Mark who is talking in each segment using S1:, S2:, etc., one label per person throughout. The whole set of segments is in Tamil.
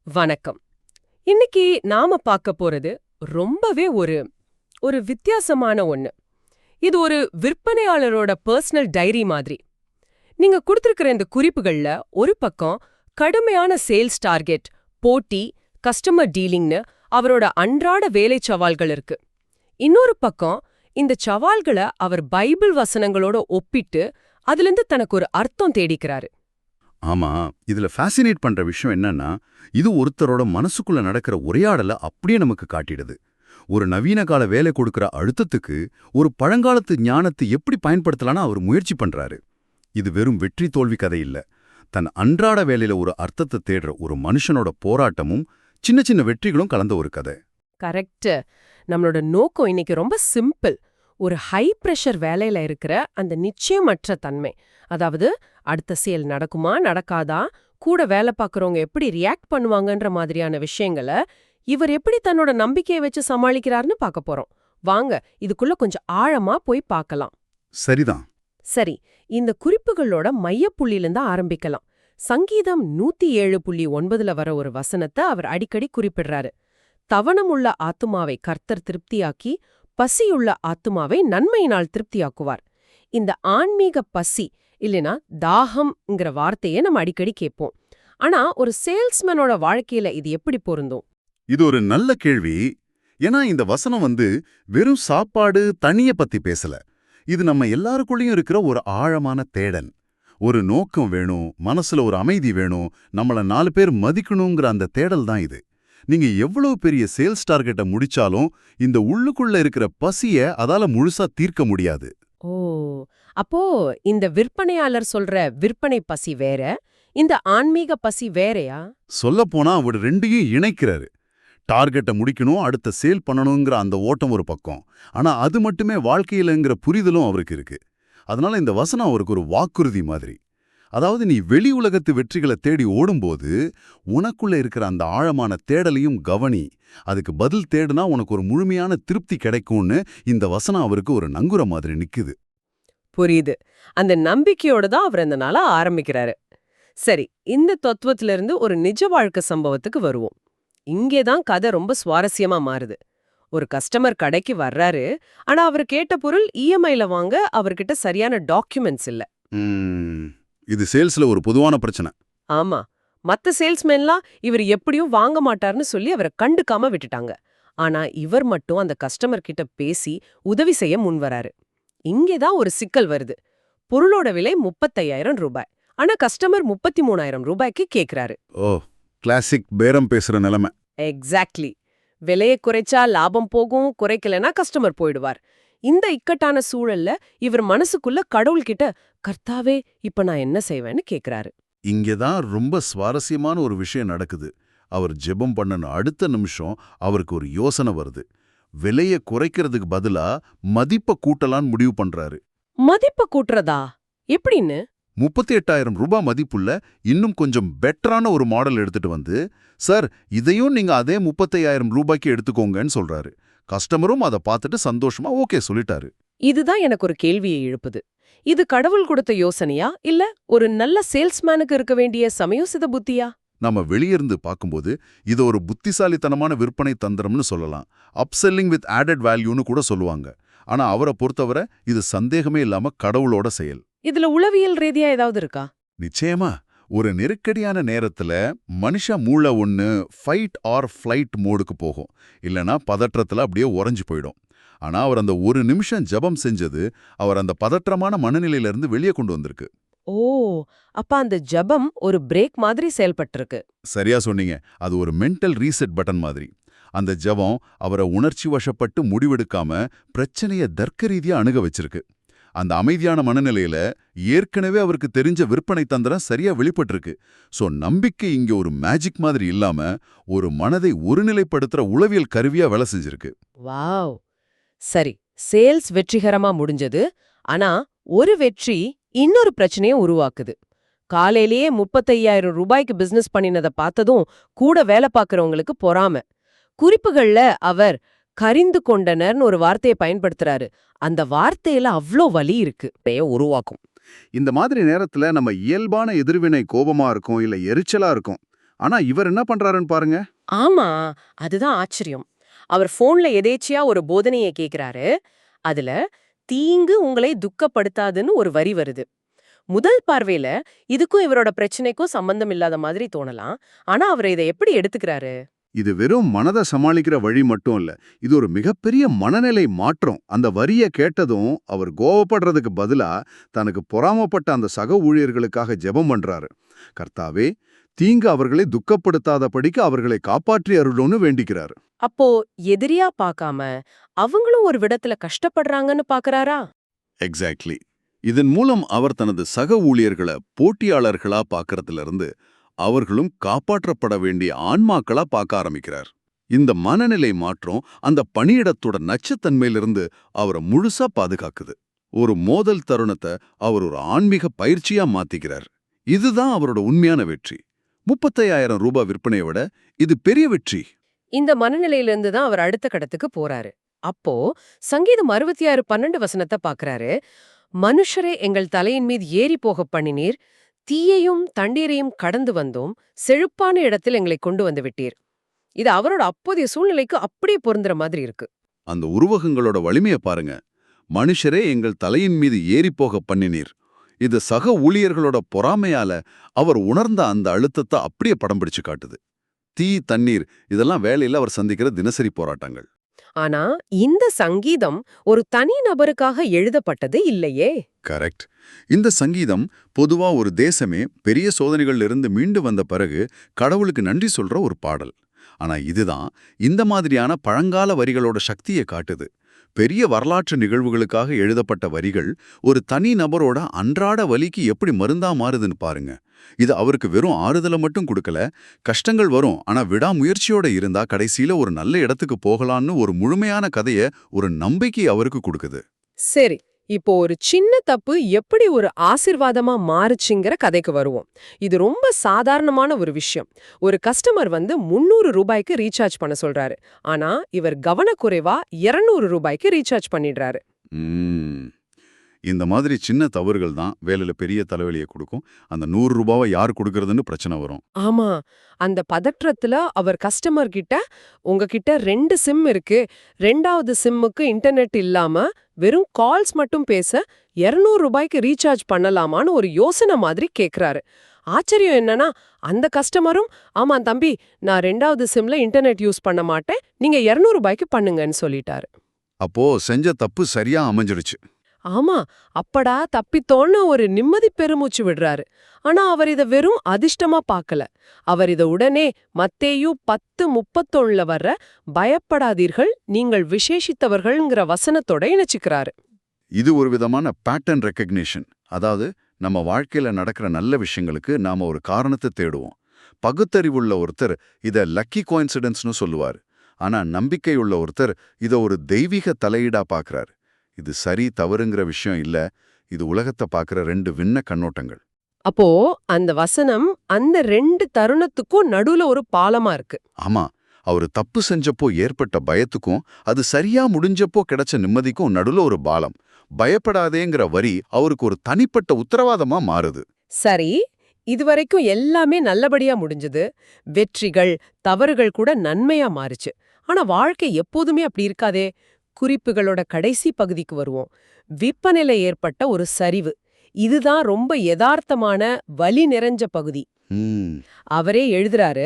S1: வணக்கம். இன்னைக்கு நாம பார்க்க போறது ரொம்பவே ஒரு ஒரு வித்தியாசமான ஒண்ணு. இது ஒரு விற்பனையாளரோட பர்சனல் டைரி மாதிரி. நீங்க கொடுத்திருக்கிற இந்த குறிப்புகள்ல ஒரு பக்கம் கடுமையான சேல்ஸ் டார்கெட், போட்டி, கஸ்டமர் டீலிங்னு அவரோட அன்றாட வேலை சவால்கள் இருக்கு. இன்னொரு பக்கம் இந்த சவால்களை அவர் பைபிள் வசனங்களோட ஒப்பிட்டு அதிலிருந்து தனக்கு ஒரு அர்த்தம் தேடிக்கிறாரு.
S2: ஆமா, இதுல ஃபேசினேட் பண்ற விஷயம் என்னன்னா, இது ஒருத்தரோட மனசுக்குள்ள நடக்கிற உரையாடல அப்படியே நமக்கு காட்டிடுது. ஒரு நவீன கால வேலை கொடுக்கிற அழுத்தத்துக்கு ஒரு பழங்காலத்து ஞானத்தை எப்படி பயன்படுத்தலாம்னு அவர் முயற்சி பண்றாரு. இது வெறும் வெற்றி தோல்வி கதை இல்ல. தன் அன்றாட வேலையில ஒரு அர்த்தத்தை தேடுற ஒரு மனுஷனோட போராட்டமும் சின்ன சின்ன வெற்றிகளும் கலந்த ஒரு கதை.
S1: கரெக்ட். நம்மளோட நோக்கம் இன்னைக்கு ரொம்ப சிம்பிள். ஒரு ஹை பிரஷர் வேலையில இருக்கிற அந்த நிச்சயமற்ற தன்மை, அதாவது அடுத்த சேல் நடக்குமா நடக்காதா, கூட வேலை பார்க்கறவங்க எப்படி ரியாக்ட் பண்ணுவாங்கன்ற மாதிரியான விஷயங்களை இவர் எப்படி தன்னோட நம்பிக்கையை வச்சு சமாளிக்கிறார்னு பார்க்க போறோம். வாங்க இதுக்குள்ள கொஞ்சம் ஆழமா போய் பார்க்கலாம்.
S2: சரிதான்.
S1: சரி, இந்த குறிப்புகளோட மையப்புள்ளிலிருந்து ஆரம்பிக்கலாம். சங்கீதம் 107.9 வர ஒரு வசனத்தை அவர் அடிக்கடி குறிப்பிடுறாரு. தவணமுள்ள ஆத்துமாவை கர்த்தர் திருப்தியாக்கி பசியுள்ள ஆத்துமாவை நன்மையினால் திருப்தியாக்குவார். இந்த ஆன்மீக பசி இல்லனா தாகம்ங்கிற வார்த்தையை நம்ம அடிக்கடி கேட்போம். ஆனா ஒரு சேல்ஸ்மேனோட வாழ்க்கையில இது எப்படி பொருந்தும்?
S2: இது ஒரு நல்ல கேள்வி. ஏன்னா இந்த வசனம் வெறும் சாப்பாடு தண்ணிய பத்தி பேசல. இது நம்ம எல்லாருக்குள்ளயும் இருக்கிற ஒரு ஆழமான தேடல். ஒரு நோக்கம் வேணும், மனசுல ஒரு அமைதி வேணும், நம்மள 4 பேர் மதிக்கணுங்கிற அந்த தேடல் தான் இது. நீங்க எவ்வளவு பெரிய சேல்ஸ் டார்கெட்டை முடிச்சாலும் இந்த உள்ளுக்குள்ள இருக்கிற பசிய அதால முழுசா தீர்க்க முடியாது.
S1: ஓ, அப்போ இந்த விற்பனையாளர் சொல்ற விற்பனை பசி வேற, இந்த ஆன்மீக பசி வேறயா?
S2: சொல்லப்போனா அவர் ரெண்டையும் இணைக்கிறாரு. டார்கெட்டை முடிக்கணும், அடுத்த சேல் பண்ணணுங்கிற அந்த ஓட்டம் ஒரு பக்கம். ஆனா அது மட்டுமே வாழ்க்கையிலங்கிற புரிதலும் அவருக்கு இருக்கு. அதனால இந்த வசனம் அவருக்கு ஒரு வாக்குறுதி மாதிரி. அதாவது நீ வெளி உலகத்து வெற்றிகளை தேடி ஓடும்போது உனக்குள்ள இருக்கிற அந்த ஆழமான தேடலையும் கவனி. அதுக்கு பதில் தேடுனா உனக்கு ஒரு முழுமையான திருப்தி கிடைக்கும்னு இந்த வசனம் அவருக்கு ஒரு நங்குற மாதிரி நிக்குது.
S1: புரியுது. அந்த நம்பிக்கையோட தான் அவர் அந்த நாள ஆரம்பிக்கிறாரு. சரி, இந்த தத்துவத்திலிருந்து ஒரு நிஜ வாழ்க்கை சம்பவத்துக்கு வருவோம். இங்கேதான் கதை ரொம்ப சுவாரஸ்யமா மாறுது. ஒரு கஸ்டமர் கடைக்கு வர்றாரு. ஆனா அவர் கேட்ட பொருள் இஎம்ஐல வாங்க அவர்கிட்ட சரியான டாக்குமெண்ட்ஸ் இல்ல.
S2: இது சேல்ஸ்ல ஒரு பொதுவான பிரச்சனை.
S1: ஆமா, மத்த சேல்ஸ்மேன்லாம் இவர் எப்படியும் வாங்க மாட்டார்னு சொல்லி அவரை கண்டுக்காம விட்டுட்டாங்க. ஆனா இவர் மட்டும் அந்த கஸ்டமர் கிட்ட பேசி உதவி செய்ய முன்வராரு. இங்கேதான் ஒரு சிக்கல் வருது. பொருளோட விலை 35,000 ரூபாய். ஆனா கஸ்டமர் 33,000 ரூபாய்க்கு கேக்குறாரு.
S2: ஓ, கிளாசிக் பேரம் பேசுற நிலைமை.
S1: எக்ஸாக்ட்லி. விலையை குறைச்சா லாபம் போகும், குறைக்கலனா கஸ்டமர் போயிடுவார். இந்த இக்கட்டான சூழல்ல இவர் மனசுக்குள்ள கடவுள்கிட்ட, கர்த்தாவே இப்ப நான் என்ன செய்வேன்னு கேக்குறாரு.
S2: இங்கதான் ரொம்ப சுவாரஸ்யமான ஒரு விஷயம் நடக்குது. அவர் ஜெபம் பண்ணன அடுத்த நிமிஷம் அவருக்கு ஒரு யோசனை வருது. விலையை குறைக்கிறதுக்கு பதிலா மதிப்பை கூட்டலான்னு முடிவு பண்றாரு.
S1: மதிப்பை கூட்டுறதா? எப்படின்னு?
S2: 38,000 ரூபாய் மதிப்புள்ள இன்னும் கொஞ்சம் பெட்டரான ஒரு மாடல் எடுத்துட்டு சார் இதையும் நீங்க அதே 35,000 ரூபாய்க்கு எடுத்துக்கோங்கன்னு சொல்றாரு. கஸ்டமரும் அதை பார்த்துட்டு சந்தோஷமா ஓகே சொல்லிட்டாரு.
S1: இதுதான் எனக்கு ஒரு கேள்வியை எழுப்புது. இது கடவுள் கொடுத்த யோசனையா இல்ல ஒரு நல்ல சேல்ஸ்மேனுக்கு இருக்க வேண்டிய சமயோசித புத்தியா?
S2: நம்ம வெளியிருந்து பார்க்கும்போது இது ஒரு புத்திசாலித்தனமான விற்பனை தந்திரம்னு சொல்லலாம். அப்செல்லிங் வித் ஆடட் வேல்யூன்னு கூட சொல்லுவாங்க. ஆனா அவரை பொறுத்தவரை இது சந்தேகமே இல்லாம கடவுளோட செயல்.
S1: இதுல உளவியல் ரீதியா ஏதாவது இருக்கா?
S2: நிச்சயமா. ஒரு நெருக்கடியான நேரத்துல மனுஷ மூளை ஃபைட் ஆர் ஃப்ளைட் மோடுக்கு போகும். இல்லனா பதற்றத்துல அப்படியே உறைஞ்சு போயிடும். ஆனா அவர் அந்த ஒரு நிமிஷம் ஜெபம் செஞ்சது அவர் அந்த பதற்றமான மனநிலையிலிருந்து வெளியே கொண்டு வந்திருக்கு.
S1: ஓ, அப்ப அந்த ஜெபம் ஒரு பிரேக் மாதிரி செயல்பட்டிருக்கு.
S2: சரியா சொன்னீங்க. அது ஒரு மென்டல் ரீசெட் பட்டன் மாதிரி. அந்த ஜெபம் அவரை உணர்ச்சி வசப்பட்டு முடிவெடுக்காம பிரச்சனைய தர்க்க ரீதியா அணுக வச்சிருக்கு. அந்த அமைதியான மனநிலையில ஏற்கனவே அவருக்கு தெரிஞ்ச விற்பனை தந்திரம் சரியா வெளிப்பட்டிருக்கு. சோ நம்பிக்கை இங்க ஒரு மேஜிக் மாதிரி இல்லாம ஒரு மனதை ஒருநிலைப்படுத்துற உளவியல் கருவியா வேலை செஞ்சிருக்கு.
S1: வாவ். சரி, சேல்ஸ் வெற்றிகரமா முடிஞ்சது. ஆனா ஒரு வெற்றி இன்னொரு பிரச்சனையை உருவாக்குது. காலையிலேயே 35,000 ரூபாய்க்கு பிசினஸ் பண்ணினதை பார்த்ததும் கூட வேலை பார்க்கறவங்களுக்கு பொறாம. குறிப்புகள்ல அவர் கரிந்து கொண்டனர்னு ஒரு வார்த்தையை பயன்படுத்துறாரு. அந்த வார்த்தையில அவ்ளோ வலி இருக்கு.
S2: உருவாக்கும். இந்த மாதிரி நேரத்துல நம்ம இயல்பான எதிர்வினை கோபமா இருக்கும், இல்ல எரிச்சலா இருக்கும். ஆனா இவர் என்ன பண்றாருன்னு பாருங்க.
S1: ஆமா, அதுதான் ஆச்சரியம். அவர் போன்ல எதேச்சியா ஒரு போதனையை கேக்குறாரு. அதுல தீங்கு உங்களை துக்கப்படுத்தாதுன்னு ஒரு வரி வருது. முதல் பார்வையில இதுக்கும் இவரோட பிரச்சனைக்கும் சம்பந்தம் இல்லாத மாதிரி தோணலாம். ஆனா அவர் இதை எப்படி எடுத்துக்கிறாரு?
S2: இது வெறும் மனதை சமாளிக்கிற வழி மட்டும் இல்ல. இது ஒரு மிகப்பெரிய மனநிலை மாற்றம். அந்த வரிய கேட்டதும் அவர் கோவப்படுறதுக்கு பதிலா தனக்கு பொறாமப்பட்ட அந்த சக ஊழியர்களுக்காக ஜெபம் பண்றாரு. கர்த்தாவே, தீங்கு அவர்களை துக்கப்படுத்தாதபடிக்கு அவர்களை காப்பாற்றி அருளும்னு வேண்டிக்கிறாரு.
S1: அப்போ எதிரியா பார்க்காம அவங்களும் ஒரு விடத்துல கஷ்டப்படுறாங்கன்னு பார்க்கறாரா?
S2: எக்ஸாக்ட்லி. இதன் மூலம் அவர் தனது சக ஊழியர்களை போட்டியாளர்களா பார்க்கறதுல இருந்து அவர்களும் காப்பாற்றப்பட வேண்டிய ஆன்மாக்களா பார்க்க ஆரம்பிக்கிறார். இந்த மனநிலை மாற்றம் அந்த பணியிடத்தோட நச்சுத்தன்மையிலிருந்து அவரை முழுசா பாதுகாக்குது. ஒரு மோதல் தருணத்தை அவர் ஒரு ஆன்மீக பயிற்சியா மாத்திக்கிறார். இதுதான் அவரோட உண்மையான வெற்றி. 35,000 ரூபாய் விற்பனையை விட இது பெரிய வெற்றி.
S1: இந்த மனநிலையிலிருந்து தான் அவர் அடுத்த கடத்துக்கு போறாரு. அப்போ சங்கீதம் 66:12 பார்க்கறாரு. மனுஷரே எங்கள் தலையின் மீது ஏறி போக பண்ணினீர், தீயையும் தண்ணீரையும் கடந்து வந்தோம், செழிப்பான இடத்தில் எங்களை கொண்டு வந்து விட்டீர். இது அவரோட அப்போதைய சூழ்நிலைக்கு அப்படியே பொருந்துற மாதிரி இருக்கு.
S2: அந்த உருவகங்களோட வலிமையை பாருங்க. மனுஷரே எங்கள் தலையின் மீது ஏறி போக பண்ணினீர். இது சக ஊழியர்களோட பொறாமையால அவர் உணர்ந்த அந்த அழுத்தத்தை அப்படியே படம் பிடிச்சு காட்டுது. தீ, தண்ணீர் இதெல்லாம் வேலையில அவர் சந்திக்கிற தினசரி போராட்டங்கள்.
S1: ஆனா இந்த சங்கீதம் ஒரு தனி நபருக்காக எழுதப்பட்டது இல்லையே.
S2: கரெக்ட். இந்த சங்கீதம் பொதுவா ஒரு தேசமே பெரிய சோதனைகள்ல இருந்து மீண்டு வந்த பிறகு கடவுளுக்கு நன்றி சொல்ற ஒரு பாடல். ஆனா இதுதான் இந்த மாதிரியான பழங்கால வரிகளோட சக்தியை காட்டுது. பெரிய வரலாற்று நிகழ்வுகளுக்காக எழுதப்பட்ட வரிகள் ஒரு தனி நபரோட அன்றாட வலிக்கு எப்படி மருந்தா மாறுதுன்னு பாருங்க. இது அவருக்கு வெறும் ஆறுதலை மட்டும் கொடுக்கல. கஷ்டங்கள் வரும், ஆனா விடாமுயற்சியோட இருந்தா கடைசியில ஒரு நல்ல இடத்துக்கு போகலான்னு ஒரு முழுமையான கதைய, ஒரு நம்பிக்கை அவருக்கு கொடுக்குது.
S1: சரி, இப்போ ஒரு சின்ன தப்பு எப்படி ஒரு ஆசீர்வாதமா மாறுச்சுங்கிற கதைக்கு வருவோம். இது ரொம்ப சாதாரணமான ஒரு விஷயம். ஒரு கஸ்டமர் வந்து 300 ரூபாய்க்கு ரீசார்ஜ் பண்ண சொல்றாரு. ஆனா இவர் கவனக்குறைவா 200 ரூபாய்க்கு ரீசார்ஜ் பண்ணிடுறாரு.
S2: இந்த மாதிரி சின்ன தவறுகள் தான் வேலையில பெரிய தலைவலியை கொடுக்கும். அந்த 100 ரூபாவை யார் கொடுக்கறதுன்னு பிரச்சனை வரும்.
S1: ஆமா, அந்த பதற்றத்துல அவர் கஸ்டமர் கிட்ட, உங்ககிட்ட 2 சிம் இருக்கு, 2வது சிம்முக்கு இன்டர்நெட் இல்லாம வெறும் கால்ஸ் மட்டும் பேச 200 ரூபாய்க்கு ரீசார்ஜ் பண்ணலாமான்னு ஒரு யோசனை மாதிரி கேக்குறாரு. ஆச்சரியம் என்னன்னா, அந்த கஸ்டமரும், ஆமா தம்பி, நான் 2வது சிம்ல இன்டர்நெட் யூஸ் பண்ண மாட்டேன், நீங்க 200 ரூபாய்க்கு பண்ணுங்கன்னு சொல்லிட்டாரு.
S2: அப்போ செஞ்ச தப்பு சரியா அமைஞ்சிருச்சு.
S1: ஆமா, அப்படா தப்பித்தோன்னு ஒரு நிம்மதி பெருமூச்சு விடுறாரு. ஆனா அவர் இத வெறும் அதிர்ஷ்டமா பார்க்கல. அவர் இத உடனே மத்தேயு 10:31 வர்ற பயப்படாதீர்கள், நீங்கள் விசேஷித்தவர்கள்ங்கிற வசனத்தோட இணைச்சுக்கிறாரு.
S2: இது ஒரு விதமான பேட்டர்ன் ரெக்கக்னிஷன். அதாவது நம்ம வாழ்க்கையில நடக்கிற நல்ல விஷயங்களுக்கு நாம ஒரு காரணத்தை தேடுவோம். பகுத்தறிவுள்ள ஒருத்தர் இத லக்கி கோயின்சிடன்ஸ்னு சொல்லுவார். ஆனா நம்பிக்கையுள்ள ஒருத்தர் இத ஒரு தெய்வீக தலையீடா பார்க்கறாரு. இது சரி தவறுங்கிற விஷயம் இல்ல, இது உலகத்தை பார்க்கிற 2 விண்ண கண்ணோட்டங்கள்.
S1: அப்போ அந்த வசனம் அந்த 2 தருணத்துக்கும் நடுவுல ஒரு பாலமா இருக்கு.
S2: ஆமா, அவரு தப்பு செஞ்சப்போ ஏற்பட்ட பயத்துக்கும் அது சரியா முடிஞ்சப்போ கிடைச்ச நிம்மதிக்கும் நடுவுல ஒரு பாலம். பயப்படாதேங்கிற வரி அவருக்கு ஒரு தனிப்பட்ட உத்தரவாதமா மாறுது.
S1: சரி, இதுவரைக்கும் எல்லாமே நல்லபடியா முடிஞ்சது. வெற்றிகள், தவறுகள் கூட நன்மையா மாறுச்சு. ஆனா வாழ்க்கை எப்போதுமே அப்படி இருக்காதே. குறிப்புகளோட கடைசி பகுதிக்கு வருவோம். விற்பனையில ஏற்பட்ட ஒரு சரிவு. இதுதான் ரொம்ப யதார்த்தமான வலி நிறைஞ்ச பகுதி. அவரே எழுதுறாரு,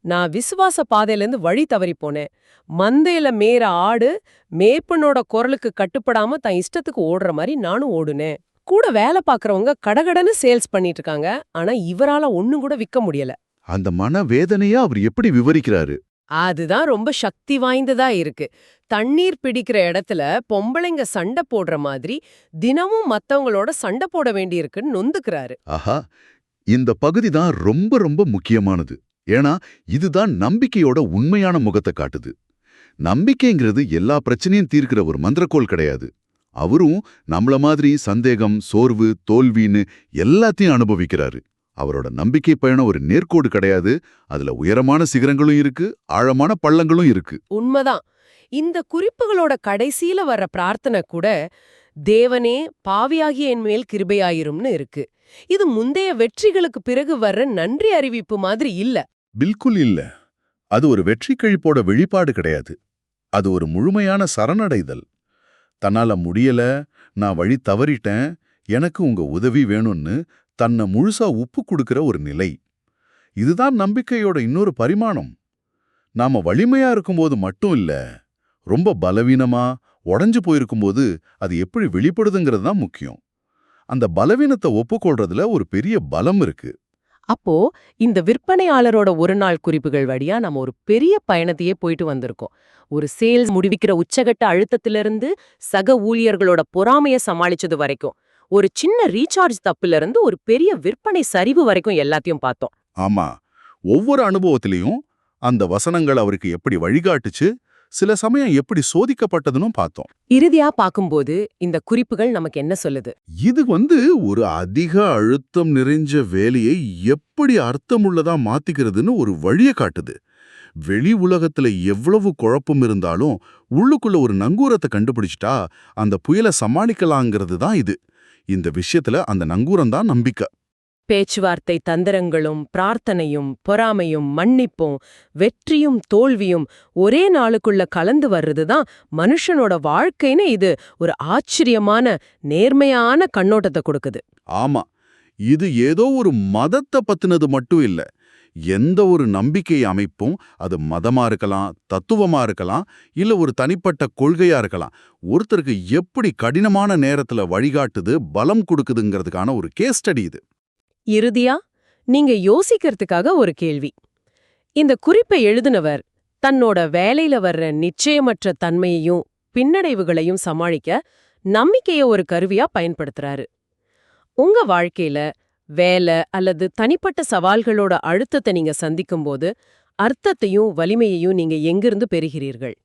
S1: நான் விசுவாச பாதையிலேருந்து வழி தவறி போனேன். மந்தையில மேற ஆடு மேய்ப்பனோட குரலுக்கு கட்டுப்படாம தன் இஷ்டத்துக்கு ஓடுற மாதிரி நானும் ஓடுனேன். கூட வேலை பார்க்கறவங்க கடகடன்னு சேல்ஸ் பண்ணிட்டு இருக்காங்க. ஆனா இவரால ஒண்ணும் கூட விற்க முடியல.
S2: அந்த மன வேதனையா அவர் எப்படி விவரிக்கிறாரு?
S1: அதுதான் ரொம்ப சக்தி வாய்ந்ததா இருக்கு. தண்ணீர் பிடிக்கிற இடத்துல பொம்பளைங்க சண்டை போடுற மாதிரி தினமும் மத்தவங்களோட சண்டை போட வேண்டியிருக்குன்னு நொந்துக்கிறாரு.
S2: ஆஹா, இந்த பகுதி தான் ரொம்ப ரொம்ப முக்கியமானது. ஏன்னா இதுதான் நம்பிக்கையோட உண்மையான முகத்தை காட்டுது. நம்பிக்கைங்கிறது எல்லா பிரச்சனையும் தீர்க்கிற ஒரு மந்திரக்கோள் கிடையாது. அவரும் நம்மள மாதிரி சந்தேகம், சோர்வு, தோல்வின்னு எல்லாத்தையும் அனுபவிக்கிறாரு. அவரோட நம்பிக்கை பயணம் ஒரு நேர்கோடு கிடையாது. அதுல உயரமான சிகரங்களும் இருக்கு, ஆழமான பள்ளங்களும் இருக்கு.
S1: உண்மைதான். இந்த குறிப்புகளோட கடைசியில வர்ற பிரார்த்தனை கூட, தேவனே பாவியாகிய என் மேல் கிருபையாயிரும்னு இருக்கு. இது முந்தைய வெற்றிகளுக்கு பிறகு வர்ற நன்றி அறிவிப்பு மாதிரி இல்ல.
S3: பில்குல் இல்ல. அது ஒரு வெற்றி கழிப்போட வெளிப்பாடு கிடையாது. அது ஒரு முழுமையான சரணடைதல். தன்னால முடியல, நான் வழி தவறிட்டேன், எனக்கு உங்க உதவி வேணும்னு தன்னை முழுசா உப்பு கொடுக்கிற ஒரு நிலை. இதுதான் நம்பிக்கையோட இன்னொரு பரிமாணம். நாம வலிமையா இருக்கும்போது மட்டும் இல்ல, ரொம்ப பலவீனமா உடைஞ்சு போயிருக்கும்போது அது எப்படி வெளிப்படுதுங்கிறது தான் முக்கியம். அந்த பலவீனத்தை ஒப்புக்கொள்றதுல ஒரு பெரிய பலம் இருக்கு.
S1: அப்போ இந்த விற்பனையாளரோட ஒரு நாள் குறிப்புகள் வழியா நம்ம ஒரு பெரிய பயணத்தையே போயிட்டு வந்திருக்கோம். ஒரு சேல்ஸ் முடிவிக்கிற உச்சகட்ட அழுத்தத்திலிருந்து சக ஊழியர்களோட பொறாமைய சமாளிச்சது வரைக்கும், ஒரு சின்ன ரீசார்ஜ் தப்புல இருந்து ஒரு பெரிய விற்பனை சரிவு வரைக்கும் எல்லாத்தையும் பார்த்தோம்.
S3: ஆமா, ஒவ்வொரு அனுபவத்திலையும் அந்த வசனங்கள் அவருக்கு எப்படி வழிகாட்டுச்சு, சில சமயம் எப்படி சோதிக்கப்பட்டதுன்னு பார்த்தோம்.
S1: இறுதியா பார்க்கும்போது இந்த குறிப்புகள் நமக்கு என்ன சொல்லுது?
S3: இது ஒரு அதிக அழுத்தம் நிறைஞ்ச வேலையை எப்படி அர்த்தமுள்ளதா மாத்திக்கிறதுன்னு ஒரு வழியை காட்டுது. வெளி உலகத்துல எவ்வளவு குழப்பம் இருந்தாலும் உள்ளுக்குள்ள ஒரு நங்கூரத்தை கண்டுபிடிச்சிட்டா அந்த புயலை சமாளிக்கலாங்கிறது தான் இது. இந்த விஷயத்துல அந்த நங்கூரம் தான் நம்பிக்கை.
S1: பேச்சுவார்த்தை தந்திரங்களும் பிரார்த்தனையும் பொறாமையும் மன்னிப்பும் வெற்றியும் தோல்வியும் ஒரே நாளுக்குள்ள கலந்து வர்றதுதான் மனுஷனோட வாழ்க்கைன்னு இது ஒரு ஆச்சரியமான நேர்மையான கண்ணோட்டத்தை கொடுக்குது.
S3: ஆமா, இது ஏதோ ஒரு மதத்தை பத்தினது மட்டும் இல்ல. எந்த ஒரு நம்பிக்கை அமைப்பும், அது மதமா இருக்கலாம், தத்துவமா இருக்கலாம், இல்ல ஒரு தனிப்பட்ட கொள்கையா இருக்கலாம், ஒருத்தருக்கு எப்படி கடினமான நேரத்துல வழிகாட்டுது, பலம் கொடுக்குதுங்கிறதுக்கான ஒரு கேஸ் ஸ்டடி இது.
S1: இறுதியா நீங்க யோசிக்கிறதுக்காக ஒரு கேள்வி. இந்த குறிப்பை எழுதினவர் தன்னோட வேலையில வர்ற நிச்சயமற்ற தன்மையையும் பின்னடைவுகளையும் சமாளிக்க நம்பிக்கைய ஒரு கருவியா பயன்படுத்துறாரு. உங்க வாழ்க்கையில வேலை அல்லது தனிப்பட்ட சவால்களோட அழுத்தத்தை நீங்க சந்திக்கும்போது அர்த்தத்தையும் வலிமையையும் நீங்க எங்கிருந்து பெறுகிறீர்கள்?